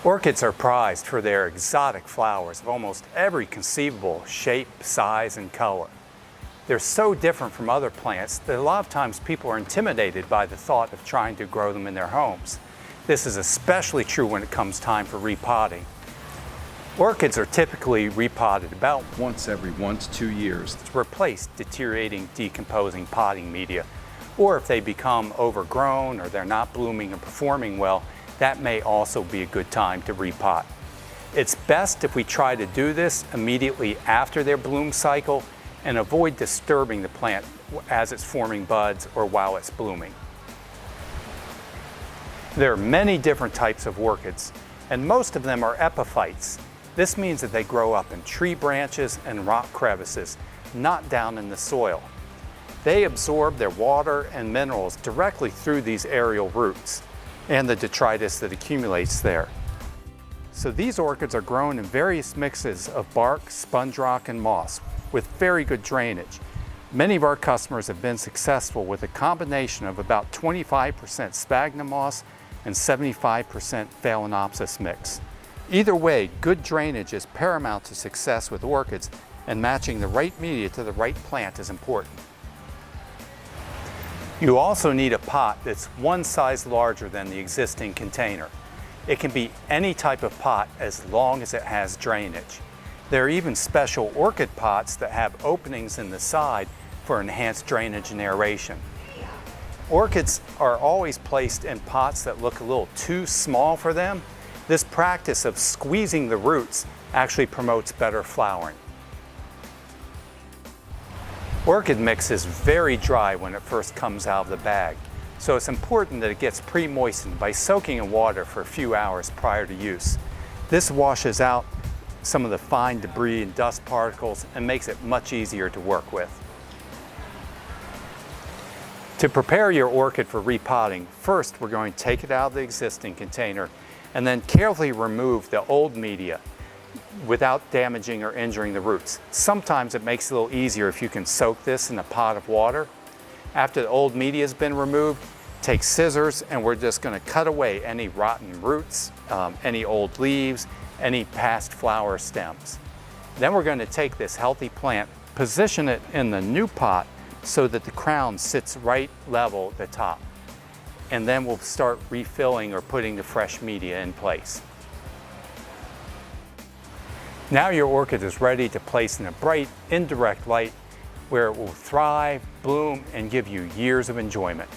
Orchids are prized for their exotic flowers of almost every conceivable shape, size, and color. They're so different from other plants that a lot of times people are intimidated by the thought of trying to grow them in their homes. This is especially true when it comes time for repotting. Orchids are typically repotted about once every 1 to 2 years to replace deteriorating, decomposing potting media. Or if they become overgrown or they're not blooming and performing well, that may also be a good time to repot. It's best if we try to do this immediately after their bloom cycle and avoid disturbing the plant as it's forming buds or while it's blooming. There are many different types of orchids, and most of them are epiphytes. This means that they grow up in tree branches and rock crevices, not down in the soil. They absorb their water and minerals directly through these aerial roots and the detritus that accumulates there. So these orchids are grown in various mixes of bark, sponge rock, and moss with very good drainage. Many of our customers have been successful with a combination of about 25% sphagnum moss and 75% phalaenopsis mix. Either way, good drainage is paramount to success with orchids, and matching the right media to the right plant is important. You also need a pot that's one size larger than the existing container. It can be any type of pot as long as it has drainage. There are even special orchid pots that have openings in the side for enhanced drainage and aeration. Orchids are always placed in pots that look a little too small for them. This practice of squeezing the roots actually promotes better flowering. Orchid mix is very dry when it first comes out of the bag, so it's important that it gets pre-moistened by soaking in water for a few hours prior to use. This washes out some of the fine debris and dust particles and makes it much easier to work with. To prepare your orchid for repotting, first we're going to take it out of the existing container and then carefully remove the old media without damaging or injuring the roots. Sometimes it makes it a little easier if you can soak this in a pot of water. After the old media has been removed, take scissors and we're just going to cut away any rotten roots, any old leaves, any past flower stems. Then we're going to take this healthy plant, position it in the new pot so that the crown sits right level at the top. And then we'll start refilling or putting the fresh media in place. Now your orchid is ready to place in a bright, indirect light where it will thrive, bloom, and give you years of enjoyment.